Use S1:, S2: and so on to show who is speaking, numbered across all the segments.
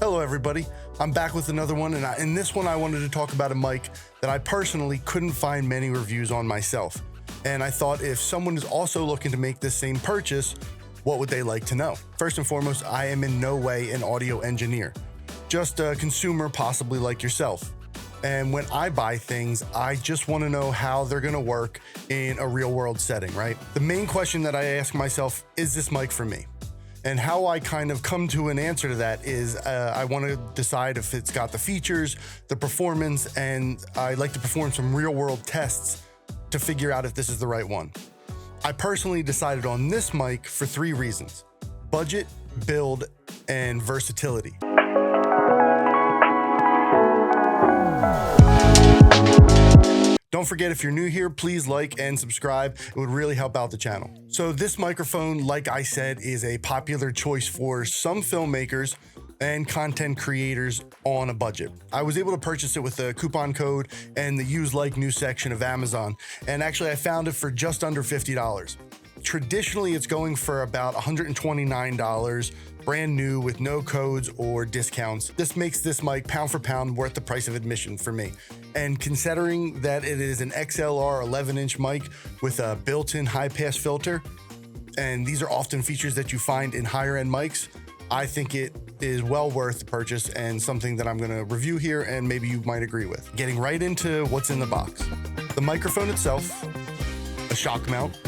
S1: Hello everybody, I'm back with another one, and in this one I wanted to talk about a mic that I personally couldn't find many reviews on myself. And I thought if someone is also looking to make this same purchase, what would they like to know? First and foremost, I am in no way an audio engineer, just a consumer possibly like yourself. And when I buy things, I just want to know how they're going to work in a real world setting, right? The main question that I ask myself, is this mic for me? And how I kind of come to an answer to that is I want to decide if it's got the features, the performance, and I like to perform some real world tests to figure out if this is the right one. I personally decided on this mic for 3 reasons: budget, build, and versatility. Don't forget, if you're new here, please like and subscribe. It would really help out the channel. So this microphone, like I said, is a popular choice for some filmmakers and content creators on a budget. I was able to purchase it with a coupon code and the use like new section of Amazon. And actually I found it for just under $50. Traditionally, it's going for about $129, brand new with no codes or discounts. This makes this mic pound for pound worth the price of admission for me. And considering that it is an XLR 11-inch mic with a built-in high-pass filter, and these are often features that you find in higher-end mics, I think it is well worth the purchase and something that I'm gonna review here and maybe you might agree with. Getting right into what's in the box. The microphone itself, a shock mount,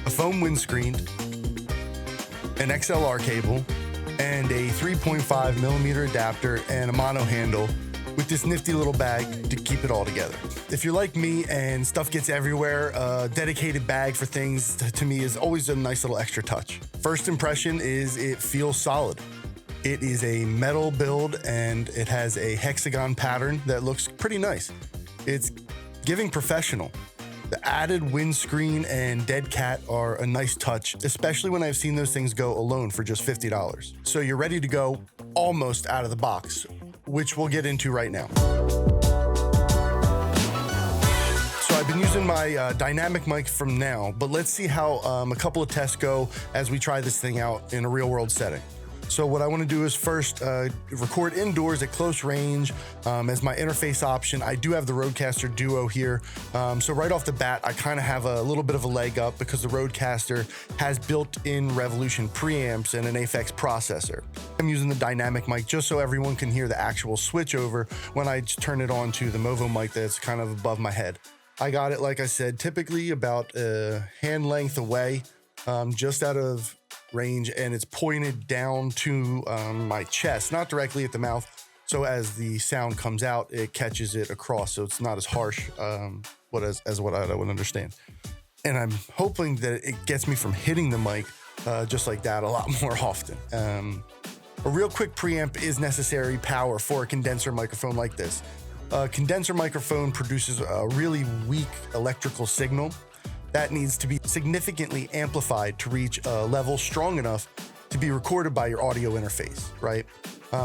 S1: a foam windscreen, an XLR cable, and a 3.5mm adapter and a mono handle with this nifty little bag to keep it all together. If you're like me and stuff gets everywhere, a dedicated bag for things to me is always a nice little extra touch. First impression is it feels solid. It is a metal build and it has a hexagon pattern that looks pretty nice. It's giving professional. The added windscreen and dead cat are a nice touch, especially when I've seen those things go alone for just $50. So you're ready to go almost out of the box, which we'll get into right now. So I've been using my dynamic mic from now, but let's see how a couple of tests go as we try this thing out in a real world setting. So what I want to do is first record indoors at close range as my interface option. I do have the Rodecaster Duo here. So right off the bat, I kind of have a little bit of a leg up because the Rodecaster has built-in Revolution preamps and an Aphex processor. I'm using the dynamic mic just so everyone can hear the actual switch over when I turn it on to the Movo mic that's kind of above my head. I got it, like I said, typically about a hand length away, just out of range, and it's pointed down to my chest, not directly at the mouth. So as the sound comes out, it catches it across, so it's not as harsh as what I would understand. And I'm hoping that it gets me from hitting the mic just like that a lot more often. A real quick preamp is necessary power for a condenser microphone like this. A condenser microphone produces a really weak electrical signal that needs to be significantly amplified to reach a level strong enough to be recorded by your audio interface, right?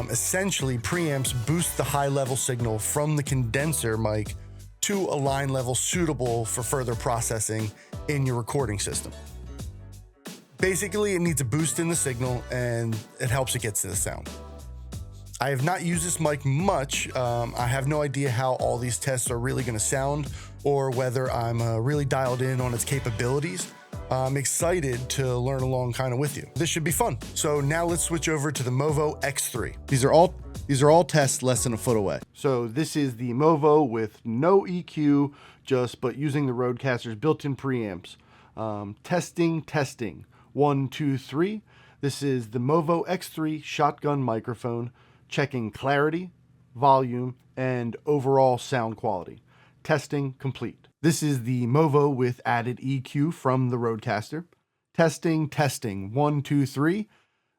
S1: Essentially, preamps boost the high level signal from the condenser mic to a line level suitable for further processing in your recording system. Basically, it needs a boost in the signal and it helps it get to the sound. I have not used this mic much. I have no idea how all these tests are really gonna sound or whether I'm really dialed in on its capabilities. I'm excited to learn along kind of with you. This should be fun. So now let's switch over to the Movo X3. These are all tests less than a foot away. So this is the Movo with no EQ, but using the Rodecaster's built-in preamps. Testing, 1, 2, 3. This is the Movo X3 shotgun microphone, checking clarity, volume, and overall sound quality. Testing complete. This is the Movo with added EQ from the Rodecaster. Testing, 1, 2, 3.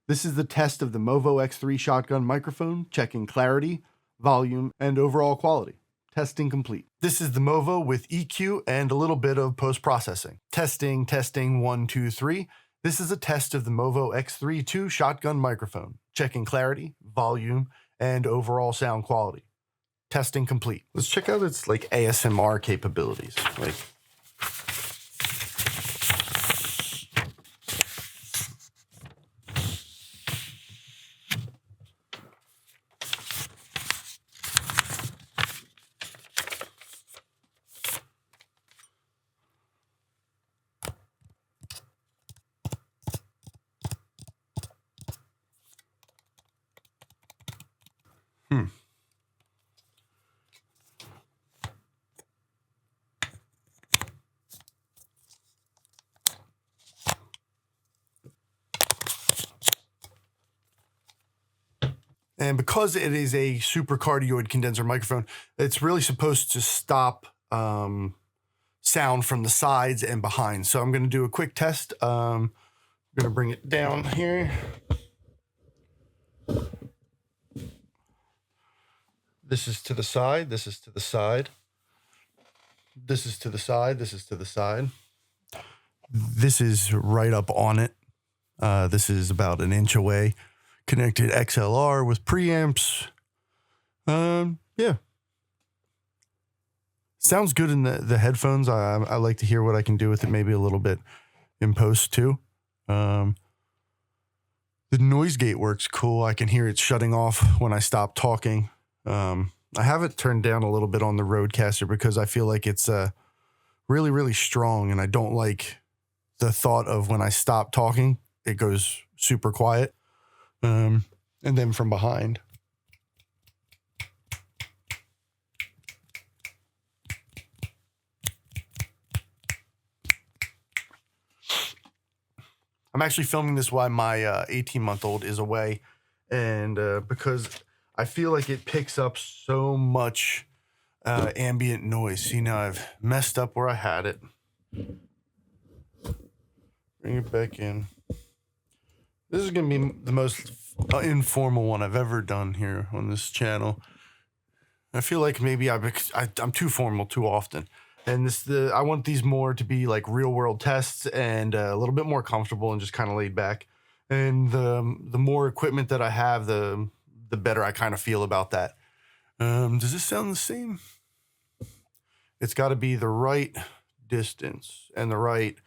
S1: This is the test of the Movo X3 shotgun microphone, checking clarity, volume, and overall quality. Testing complete. This is the Movo with EQ and a little bit of post-processing. Testing, 1, 2, 3. This is a test of the Movo X3-II shotgun microphone, checking clarity, volume, and overall sound quality. Testing complete. Let's check out its like ASMR capabilities. Like, And because it is a supercardioid condenser microphone, it's really supposed to stop sound from the sides and behind. So I'm going to do a quick test. I'm going to bring it down here. This is to the side. This is to the side. This is to the side. This is to the side. This is right up on it. This is about an inch away. Connected XLR with preamps. Yeah. Sounds good in the headphones. I like to hear what I can do with it, maybe a little bit in post too. The noise gate works cool. I can hear it shutting off when I stop talking. I have it turned down a little bit on the Rodecaster because I feel like it's really, really strong, and I don't like the thought of when I stop talking, it goes super quiet. And then from behind. I'm actually filming this while my 18-month-old is away, and because I feel like it picks up so much ambient noise. You know, I've messed up where I had it. Bring it back in. This is going to be the most informal one I've ever done here on this channel. I feel like maybe I'm too formal too often. And I want these more to be like real world tests and a little bit more comfortable and just kind of laid back. And the more equipment that I have, the better I kind of feel about that. Does this sound the same? It's got to be the right distance and the right.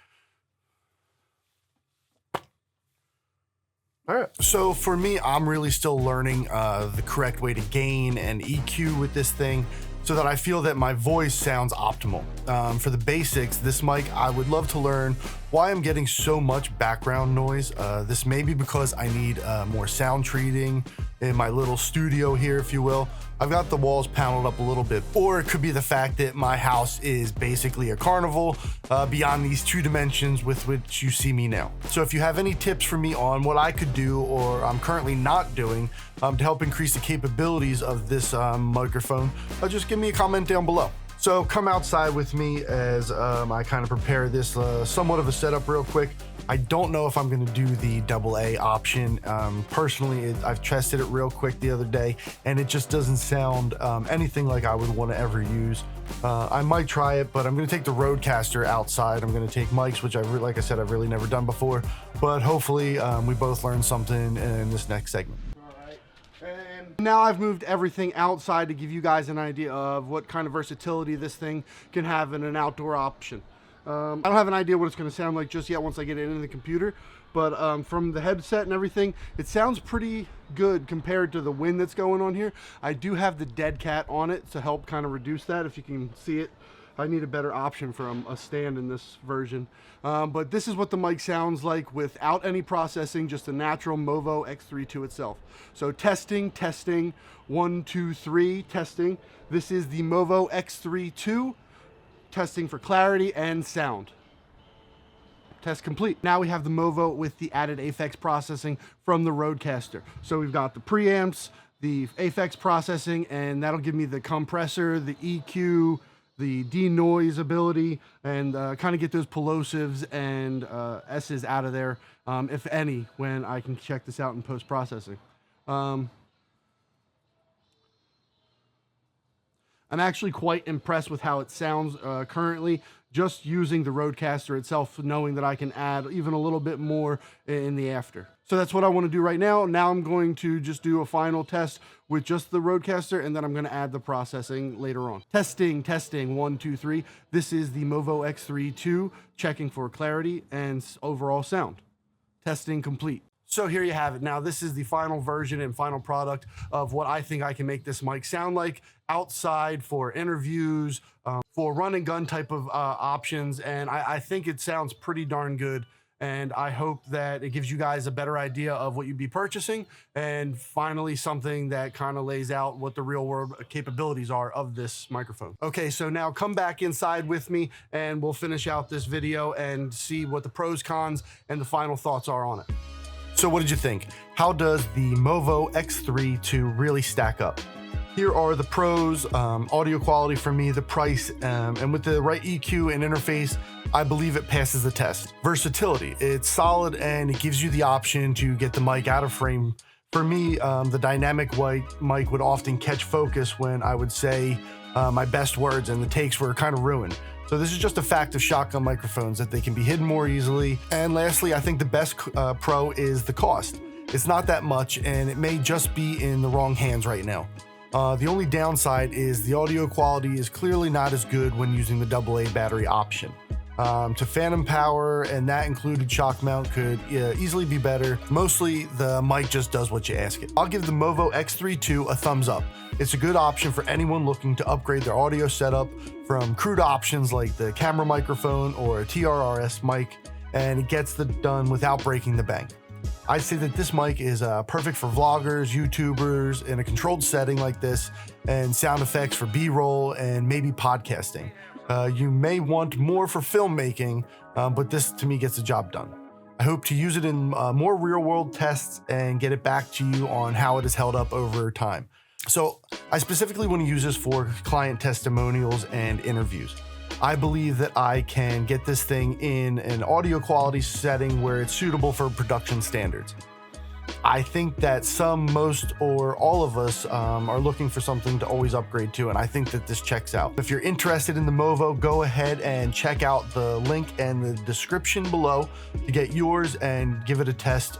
S1: All right. So for me, I'm really still learning the correct way to gain and EQ with this thing so that I feel that my voice sounds optimal. For the basics, this mic, I would love to learn why I'm getting so much background noise. This may be because I need more sound treating in my little studio here, if you will. I've got the walls paneled up a little bit, or it could be the fact that my house is basically a carnival beyond these 2 dimensions with which you see me now. So if you have any tips for me on what I could do or I'm currently not doing to help increase the capabilities of this microphone, just give me a comment down below. So come outside with me as I kind of prepare this somewhat of a setup real quick. I don't know if I'm going to do the AA option. Personally, I've tested it real quick the other day, and it just doesn't sound anything like I would want to ever use. I might try it, but I'm going to take the Rodecaster outside. I'm going to take mics, which like I said, I've really never done before. But hopefully, we both learn something in this next segment. Now I've moved everything outside to give you guys an idea of what kind of versatility this thing can have in an outdoor option. I don't have an idea what it's going to sound like just yet once I get it into the computer, but from the headset and everything, it sounds pretty good compared to the wind that's going on here. I do have the dead cat on it to help kind of reduce that, if you can see it. I need a better option for a stand in this version. But this is what the mic sounds like without any processing, just a natural Movo X3-II itself. So testing, 1, 2, 3, testing. This is the Movo X3-II, testing for clarity and sound. Test complete. Now we have the Movo with the added Aphex processing from the Rodecaster. So we've got the preamps, the Aphex processing, and that'll give me the compressor, the EQ, the denoise ability, and kind of get those plosives and S's out of there, if any, when I can check this out in post-processing. I'm actually quite impressed with how it sounds currently, just using the Rodecaster itself, knowing that I can add even a little bit more in the after. So that's what I want to do right now. Now I'm going to just do a final test with just the Rodecaster, and then I'm going to add the processing later on. Testing, 1, 2, 3. This is the Movo X3-II, checking for clarity and overall sound. Testing complete. So here you have it. Now this is the final version and final product of what I think I can make this mic sound like outside for interviews, for run and gun type of options. And I think it sounds pretty darn good. And I hope that it gives you guys a better idea of what you'd be purchasing, and finally something that kind of lays out what the real world capabilities are of this microphone. Okay, so now come back inside with me and we'll finish out this video and see what the pros, cons, and the final thoughts are on it. So what did you think? How does the Movo X3-II really stack up? Here are the pros: audio quality for me, the price, and with the right EQ and interface, I believe it passes the test. Versatility, it's solid and it gives you the option to get the mic out of frame. For me, the dynamic mic would often catch focus when I would say my best words, and the takes were kind of ruined. So this is just a fact of shotgun microphones, that they can be hidden more easily. And lastly, I think the best pro is the cost. It's not that much, and it may just be in the wrong hands right now. The only downside is the audio quality is clearly not as good when using the AA battery option. To phantom power, and that included shock mount, could easily be better. Mostly the mic just does what you ask it. I'll give the Movo X3-II a thumbs up. It's a good option for anyone looking to upgrade their audio setup from crude options like the camera microphone or a TRRS mic, and it gets it done without breaking the bank. I'd say that this mic is perfect for vloggers, YouTubers, in a controlled setting like this, and sound effects for B-roll and maybe podcasting. You may want more for filmmaking, but this to me gets the job done. I hope to use it in more real-world tests and get it back to you on how it has held up over time. So I specifically want to use this for client testimonials and interviews. I believe that I can get this thing in an audio quality setting where it's suitable for production standards. I think that some, most, or all of us are looking for something to always upgrade to, and I think that this checks out. If you're interested in the Movo, go ahead and check out the link and the description below to get yours and give it a test.